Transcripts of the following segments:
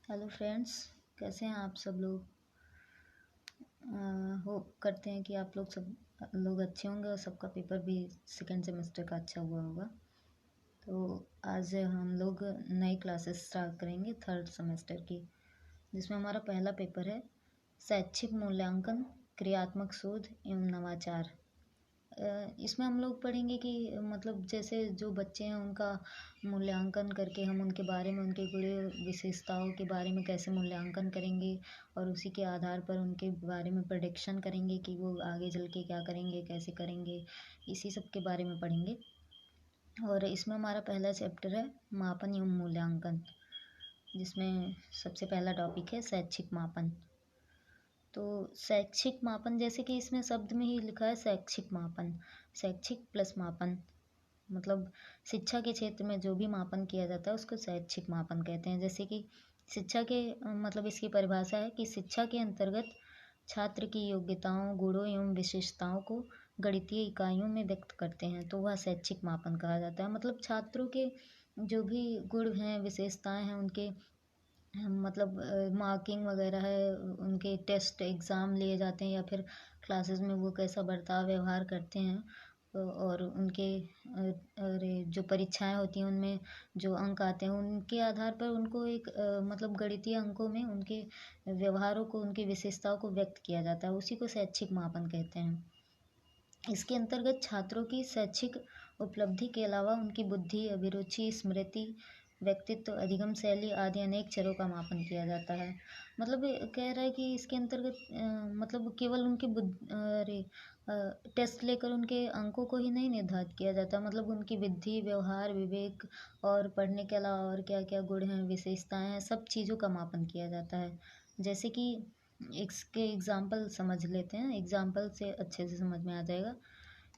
Hello friends, कैसे हैं आप सब लोग। होप करते हैं कि आप लोग अच्छे होंगे और सबका पेपर भी सेकेंड सेमेस्टर का अच्छा हुआ होगा। तो आज हम लोग नई क्लासेस स्टार्ट करेंगे थर्ड सेमेस्टर की, जिसमें हमारा पहला पेपर है शैक्षिक मूल्यांकन, क्रियात्मक शोध एवं नवाचार। इसमें हम लोग पढ़ेंगे कि मतलब जैसे जो बच्चे हैं उनका मूल्यांकन करके हम उनके बारे में, उनके गुण विशेषताओं के बारे में कैसे मूल्यांकन करेंगे और उसी के आधार पर उनके बारे में प्रेडिक्शन करेंगे कि वो आगे चल के क्या करेंगे, कैसे करेंगे, इसी सब के बारे में पढ़ेंगे। और इसमें हमारा पहला चैप्टर है मापन एवं मूल्यांकन, जिसमें सबसे पहला टॉपिक है शैक्षिक मापन। तो शैक्षिक मापन, जैसे कि इसमें शब्द में ही लिखा है शैक्षिक मापन, शैक्षिक प्लस मापन, मतलब शिक्षा के क्षेत्र में जो भी मापन किया जाता है उसको शैक्षिक मापन कहते हैं। जैसे कि शिक्षा के मतलब इसकी परिभाषा है कि शिक्षा के अंतर्गत छात्र की योग्यताओं, गुणों एवं विशेषताओं को गणितीय इकाइयों में व्यक्त करते हैं, तो वह शैक्षिक मापन कहा जाता है। मतलब छात्रों के जो भी गुण हैं, विशेषताएं हैं, उनके मतलब मार्किंग वगैरह है, उनके टेस्ट एग्ज़ाम लिए जाते हैं या फिर क्लासेस में वो कैसा बर्ताव व्यवहार करते हैं, और उनके अरे जो परीक्षाएं होती हैं उनमें जो अंक आते हैं उनके आधार पर उनको एक मतलब गणितीय अंकों में उनके व्यवहारों को, उनकी विशेषताओं को व्यक्त किया जाता है, उसी को शैक्षिक मापन कहते हैं। इसके अंतर्गत छात्रों की शैक्षिक उपलब्धि के अलावा उनकी बुद्धि, अभिरुचि, स्मृति, व्यक्तित्व, अधिगम शैली आदि अनेक चरों का मापन किया जाता है। मतलब ये कह रहा है कि इसके अंतर्गत मतलब केवल उनकी टेस्ट लेकर उनके अंकों को ही नहीं निर्धारित किया जाता, मतलब उनकी बुद्धि, व्यवहार, विवेक और पढ़ने के अलावा और क्या क्या गुण हैं, विशेषताएं हैं, सब चीज़ों का मापन किया जाता है। जैसे कि इसके एग्जाम्पल समझ लेते हैं, एग्जाम्पल से अच्छे से समझ में आ जाएगा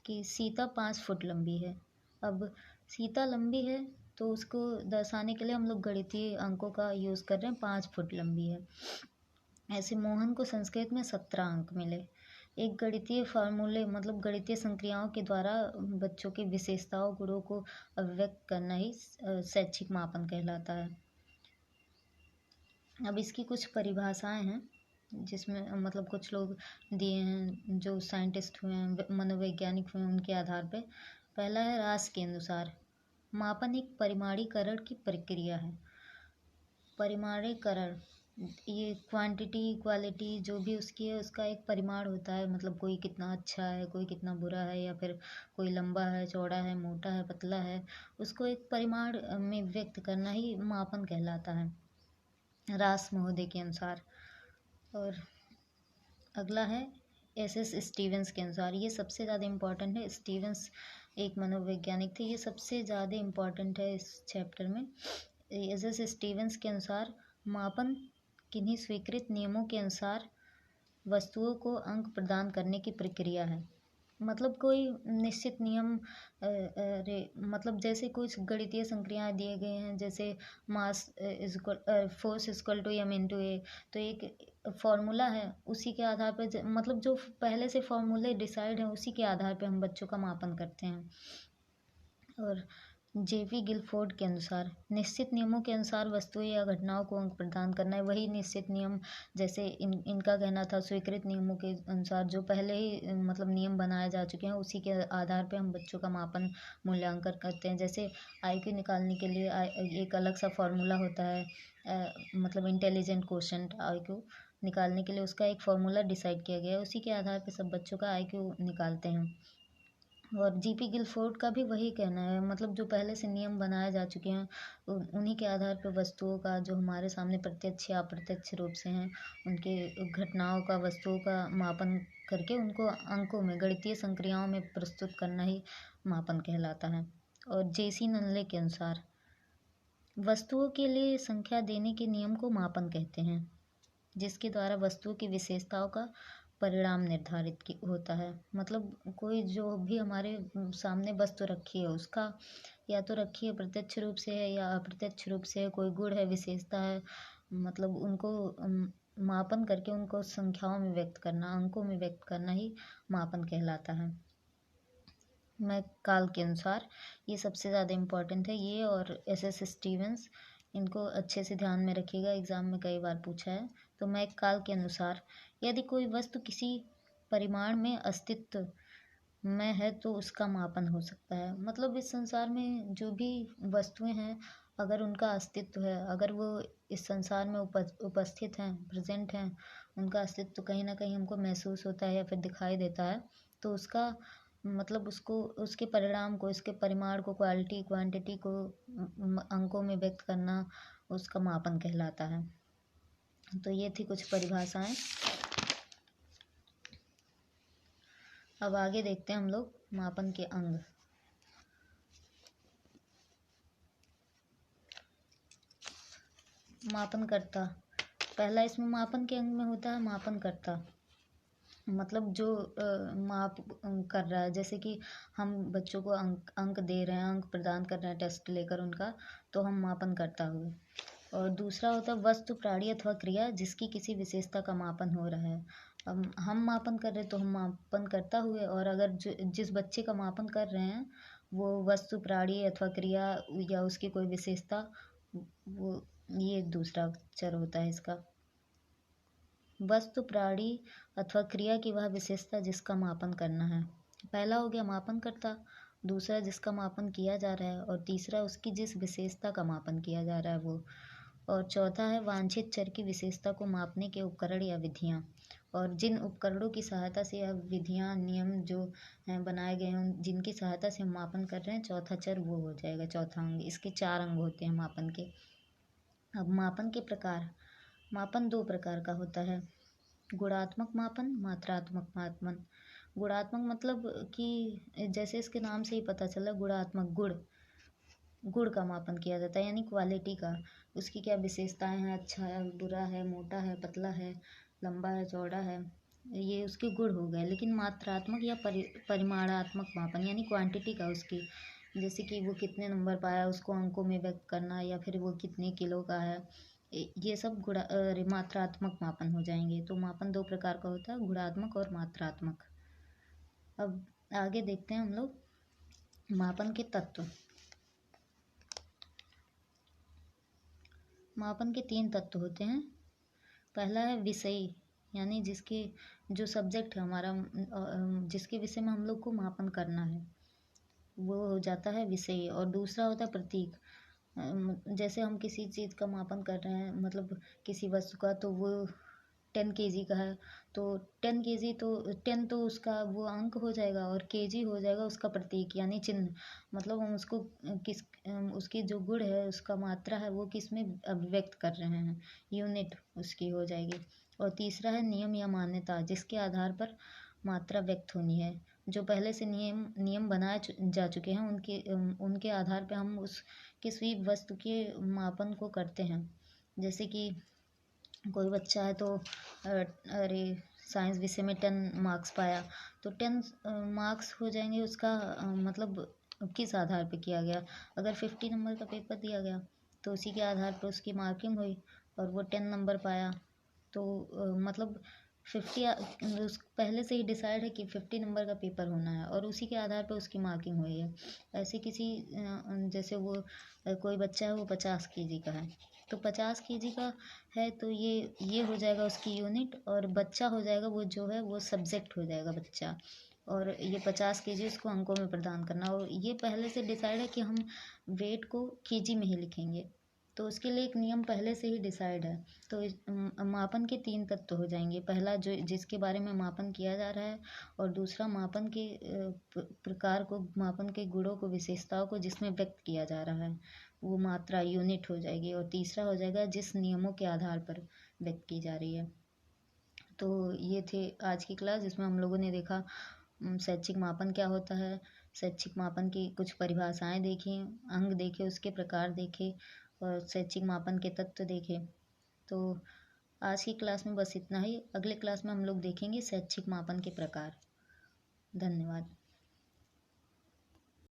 कि सीता 5 फुट लंबी है। अब सीता लंबी है तो उसको दर्शाने के लिए हम लोग गणितीय अंकों का यूज़ कर रहे हैं, 5 फुट लंबी है। ऐसे मोहन को संस्कृत में 17 अंक मिले। एक गणितीय फार्मूले मतलब गणितीय संक्रियाओं के द्वारा बच्चों की विशेषताओं, गुणों को अभिव्यक्त करना ही शैक्षिक मापन कहलाता है। अब इसकी कुछ परिभाषाएं हैं, जिसमें मतलब कुछ लोग दिए हैं जो साइंटिस्ट हुए हैं, मनोवैज्ञानिक हुए हैं, उनके आधार पे। पहला है रास के अनुसार। मापन एक परिमाणीकरण की प्रक्रिया है। परिमाणीकरण, ये क्वांटिटी, क्वालिटी जो भी उसकी है उसका एक परिमाण होता है, मतलब कोई कितना अच्छा है, कोई कितना बुरा है, या फिर कोई लंबा है, चौड़ा है, मोटा है, पतला है, उसको एक परिमाण में व्यक्त करना ही मापन कहलाता है रास महोदय के अनुसार। और अगला है एस स्टीवेंस के अनुसार। ये सबसे ज़्यादा इम्पॉर्टेंट है। स्टीवेंस एक मनोवैज्ञानिक थे, ये सबसे ज़्यादा इम्पॉर्टेंट है इस चैप्टर में। एस स्टीवेंस के अनुसार मापन किन्हीं स्वीकृत नियमों के अनुसार वस्तुओं को अंक प्रदान करने की प्रक्रिया है। मतलब कोई निश्चित नियम मतलब जैसे कुछ गणितीय संक्रियाएं दिए गए हैं, जैसे mass equal force equal to M into A, तो एक फॉर्मूला है, उसी के आधार पर मतलब जो पहले से फॉर्मूले डिसाइड हैं उसी के आधार पर हम बच्चों का मापन करते हैं। और जेवी गिलफोर्ड के अनुसार निश्चित नियमों के अनुसार वस्तुएं या घटनाओं को अंक प्रदान करना है। वही निश्चित नियम, जैसे इनका कहना था स्वीकृत नियमों के अनुसार जो पहले ही मतलब नियम बनाए जा चुके हैं उसी के आधार पे हम बच्चों का मापन, मूल्यांकन करते हैं। जैसे आईक्यू निकालने के लिए एक अलग सा फॉर्मूला होता है, मतलब इंटेलिजेंट क्वोशेंट आईक्यू निकालने के लिए उसका एक फार्मूला डिसाइड किया गया है, उसी के आधार पर सब बच्चों का आईक्यू निकालते हैं। और जीपी गिलफोर्ड का भी वही कहना है, मतलब जो पहले से नियम बनाए जा चुके हैं उन्हीं के आधार पर वस्तुओं का, जो हमारे सामने प्रत्यक्ष या अप्रत्यक्ष रूप से हैं, उनके घटनाओं का, वस्तुओं का मापन करके उनको अंकों में, गणितीय संक्रियाओं में प्रस्तुत करना ही मापन कहलाता है। और जेसी ननले के अनुसार वस्तुओं के लिए संख्या देने के नियम को मापन कहते हैं, जिसके द्वारा वस्तुओं की विशेषताओं का परिणाम निर्धारित होता है। मतलब कोई जो भी हमारे सामने वस्तु रखी है उसका या तो रखी है प्रत्यक्ष रूप से है या अप्रत्यक्ष रूप से है, कोई गुण है, विशेषता है, मतलब उनको मापन करके उनको संख्याओं में व्यक्त करना, अंकों में व्यक्त करना ही मापन कहलाता है। मैं काल के अनुसार, ये सबसे ज़्यादा इम्पोर्टेंट है ये, और एस स्टीवेंस इनको अच्छे से ध्यान में रखिएगा, एग्जाम में कई बार पूछा है। तो मैक काल के अनुसार यदि कोई वस्तु किसी परिमाण में अस्तित्व में है तो उसका मापन हो सकता है। मतलब इस संसार में जो भी वस्तुएं हैं, अगर उनका अस्तित्व है, अगर वो इस संसार में उपस्थित हैं, प्रेजेंट हैं, उनका अस्तित्व कहीं ना कहीं हमको महसूस होता है या फिर दिखाई देता है, तो उसका मतलब उसको, उसके परिणाम को, इसके परिमाण को, क्वालिटी क्वांटिटी को अंकों में व्यक्त करना उसका मापन कहलाता है। तो ये थी कुछ परिभाषाएं। अब आगे देखते हैं हम लोग मापन के अंग। मापनकर्ता, पहला इसमें मापन के अंग में होता है मापनकर्ता। मतलब जो माप कर रहा है, जैसे कि हम बच्चों को अंक दे रहे हैं, अंक प्रदान कर रहे हैं टेस्ट लेकर उनका, तो हम मापनकर्ता हुए। और दूसरा होता है वस्तु, प्राणी अथवा क्रिया जिसकी किसी विशेषता का मापन हो रहा है। अब हम मापन कर रहे हैं तो हम मापन करता हुए, और अगर जिस बच्चे का मापन कर रहे हैं वो वस्तु, प्राणी अथवा क्रिया या उसकी कोई विशेषता, वो ये दूसरा अक्षर होता है इसका। वस्तु, प्राणी अथवा क्रिया की वह विशेषता जिसका मापन करना है। पहला हो गया मापन करता, दूसरा जिसका मापन किया जा रहा है, और तीसरा उसकी जिस विशेषता का मापन किया जा रहा है वो, और चौथा है वांछित चर की विशेषता को मापने के उपकरण या विधियाँ। और जिन उपकरणों की सहायता से यह विधियाँ, नियम जो हैं बनाए गए हैं, जिनकी सहायता से हम मापन कर रहे हैं, चौथा चर वो हो जाएगा चौथा अंग। इसके 4 अंग होते हैं मापन के। अब मापन के प्रकार। मापन 2 प्रकार का होता है, गुणात्मक मापन, मात्रात्मक मापन। गुणात्मक मतलब कि जैसे इसके नाम से ही पता चला, गुणात्मक, गुण का मापन किया जाता है, यानी क्वालिटी का, उसकी क्या विशेषताएं हैं, अच्छा है, बुरा है, मोटा है, पतला है, लंबा है, चौड़ा है, ये उसके गुण हो गए। लेकिन मात्रात्मक या परिमाणात्मक मापन, यानी क्वांटिटी का, उसकी जैसे कि वो कितने नंबर पाया उसको अंकों में व्यक्त करना, या फिर वो कितने किलो का है, ये सब मात्रात्मक मापन हो जाएंगे। तो मापन 2 प्रकार का होता है, गुणात्मक और मात्रात्मक। अब आगे देखते हैं हम लोग मापन के तत्व। मापन के 3 तत्व होते हैं। पहला है विषयी, यानी जिसके, जो सब्जेक्ट है हमारा, जिसके विषय में हम लोग को मापन करना है, वो हो जाता है विषयी। और दूसरा होता है प्रतीक। जैसे हम किसी चीज़ का मापन कर रहे हैं, मतलब किसी वस्तु का, तो वो 10 kg का है, तो 10 kg, तो 10 तो उसका वो अंक हो जाएगा, और kg हो जाएगा उसका प्रतीक यानी चिन्ह। मतलब हम उसको किस, उसकी जो गुण है, उसका मात्रा है, वो किस में अभिव्यक्त कर रहे हैं, यूनिट उसकी हो जाएगी। और तीसरा है नियम या मान्यता, जिसके आधार पर मात्रा व्यक्त होनी है। जो पहले से नियम बनाए जा चुके हैं, उनके आधार पर हम उस किसी वस्तु के मापन को करते हैं। जैसे कि कोई बच्चा है तो अरे साइंस विषय में 10 मार्क्स पाया, तो 10 मार्क्स हो जाएंगे उसका, मतलब किस आधार पे किया गया। अगर 50 नंबर का पेपर दिया गया तो उसी के आधार पर उसकी मार्किंग हुई, और वो 10 नंबर पाया, तो मतलब 50, उस पहले से ही डिसाइड है कि 50 नंबर का पेपर होना है, और उसी के आधार पर उसकी मार्किंग हुई है। ऐसे किसी जैसे वो कोई बच्चा है वो 50 kg का है, तो 50 kg का है, तो ये हो जाएगा उसकी यूनिट, और बच्चा हो जाएगा वो जो है वो सब्जेक्ट हो जाएगा बच्चा। और ये 50 kg उसको अंकों में प्रदान करना, और ये पहले से डिसाइड है कि हम वेट को kg में ही लिखेंगे, तो उसके लिए एक नियम पहले से ही डिसाइड है। तो मापन के 3 तत्व हो जाएंगे, पहला जो जिसके बारे में मापन किया जा रहा है, और दूसरा मापन के प्रकार को, मापन के गुणों को, विशेषताओं को जिसमें व्यक्त किया जा रहा है, वो मात्रा यूनिट हो जाएगी, और तीसरा हो जाएगा जिस नियमों के आधार पर व्यक्त की जा रही है। तो ये थे आज की क्लास, जिसमें हम लोगों ने देखा शैक्षिक मापन क्या होता है, शैक्षिक मापन की कुछ परिभाषाएं देखी, अंग देखे, उसके प्रकार देखे, और शैक्षिक मापन के तत्व देखे। तो आज की क्लास में बस इतना ही। अगले क्लास में हम लोग देखेंगे शैक्षिक मापन के प्रकार। धन्यवाद।